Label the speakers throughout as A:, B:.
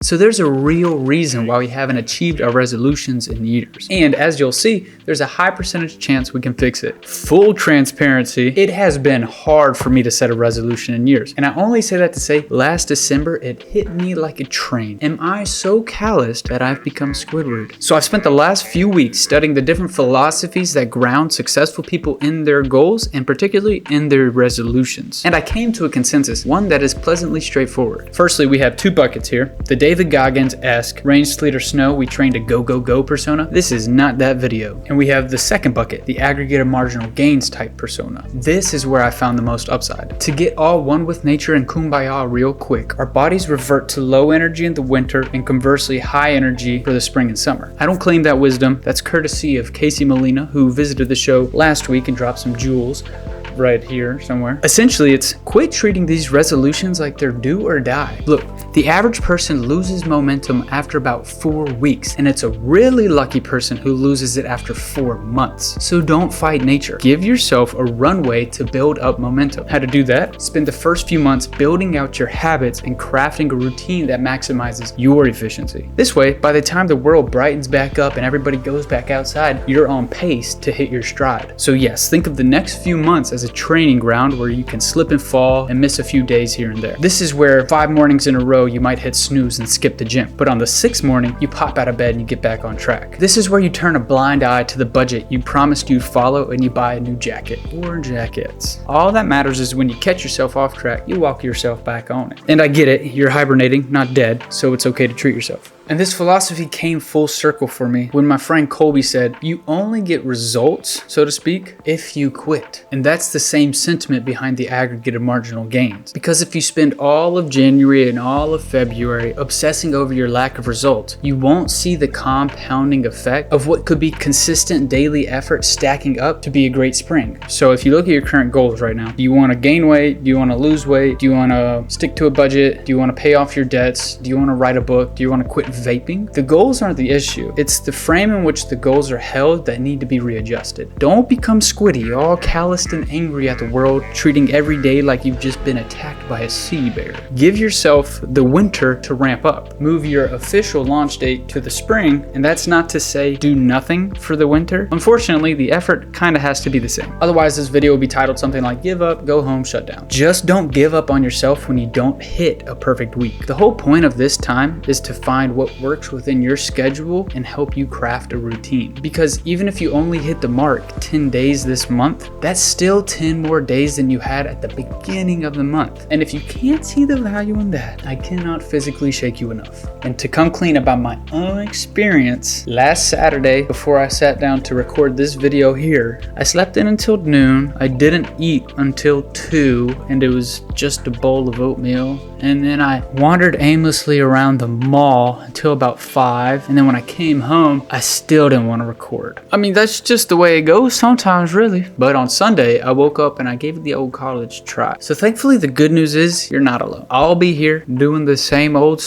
A: So there's a real reason why we haven't achieved our resolutions in years. And as you'll see, there's a high percentage chance we can fix it. Full transparency, it has been hard for me to set a resolution in years. And I only say that to say, last December, it hit me like a train. Am I so calloused that I've become Squidward? So I've spent the last few weeks studying the different philosophies that ground successful people in their goals and particularly in their resolutions. And I came to a consensus, one that is pleasantly straightforward. Firstly, we have two buckets here. The David Goggins-esque Rain, Sleet, or Snow, we trained a go, go, go persona. This is not that video. And we have the second bucket, the aggregated marginal gains type persona. This is where I found the most upside. To get all one with nature and kumbaya real quick, our bodies revert to low energy in the winter and conversely high energy for the spring and summer. I don't claim that wisdom. That's courtesy of Casey Molina, who visited the show last week and dropped some jewels right here somewhere. Essentially, it's quit treating these resolutions like they're do or die. Look, the average person loses momentum after about 4 weeks, and it's a really lucky person who loses it after 4 months. So don't fight nature. Give yourself a runway to build up momentum. How to do that? Spend the first few months building out your habits and crafting a routine that maximizes your efficiency. This way, by the time the world brightens back up and everybody goes back outside, you're on pace to hit your stride. So yes, think of the next few months as a training ground where you can slip and fall and miss a few days here and there. This is where 5 mornings in a row you might hit snooze and skip the gym, but on the 6th morning you pop out of bed and you get back on track. This is where you turn a blind eye to the budget you promised you'd follow and you buy a new jacket or jackets. All that matters is when you catch yourself off track, you walk yourself back on it. And I get it, you're hibernating, not dead, so it's okay to treat yourself. And this philosophy came full circle for me when my friend Colby said, you only get results, so to speak, if you quit. And that's the same sentiment behind the aggregated marginal gains. Because if you spend all of January and all of February obsessing over your lack of results, you won't see the compounding effect of what could be consistent daily effort stacking up to be a great spring. So if you look at your current goals right now, do you want to gain weight? Do you want to lose weight? Do you want to stick to a budget? Do you want to pay off your debts? Do you want to write a book? Do you want to quit vaping? The goals aren't the issue. It's the frame in which the goals are held that need to be readjusted. Don't become Squiddy, all calloused and angry at the world, treating every day like you've just been attacked by a sea bear. Give yourself the winter to ramp up. Move your official launch date to the spring, and that's not to say do nothing for the winter. Unfortunately, the effort kind of has to be the same. Otherwise, this video will be titled something like give up, go home, shut down. Just don't give up on yourself when you don't hit a perfect week. The whole point of this time is to find what works within your schedule and help you craft a routine. Because even if you only hit the mark 10 days this month, that's still 10 more days than you had at the beginning of the month. And if you can't see the value in that, I cannot physically shake you enough. And to come clean about my own experience, last Saturday, before I sat down to record this video here, I slept in until noon. I didn't eat until 2, and it was just a bowl of oatmeal. And then I wandered aimlessly around the mall until about 5, and then when I came home, I still didn't want to record. I mean, that's just the way it goes sometimes, really. But on Sunday, I woke up and I gave it the old college try. So thankfully, the good news is you're not alone. I'll be here doing the same old,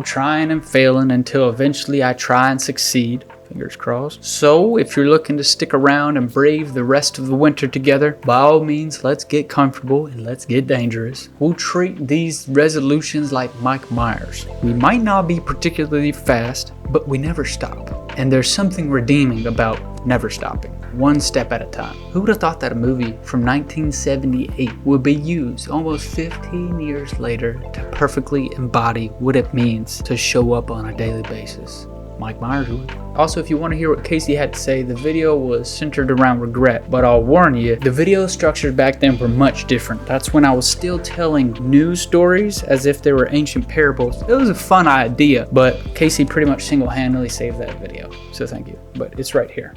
A: trying and failing until eventually I try and succeed. Fingers crossed. So if you're looking to stick around and brave the rest of the winter together, by all means, let's get comfortable and let's get dangerous. We'll treat these resolutions like Mike Myers. We might not be particularly fast, but we never stop. And there's something redeeming about never stopping. One step at a time. Who would have thought that a movie from 1978 would be used almost 15 years later to perfectly embody what it means to show up on a daily basis? Mike Myers would. Also, if you want to hear what Casey had to say, the video was centered around regret, but I'll warn you, the video structures back then were much different. That's when I was still telling news stories as if they were ancient parables. It was a fun idea, but Casey pretty much single-handedly saved that video. So thank you, but it's right here.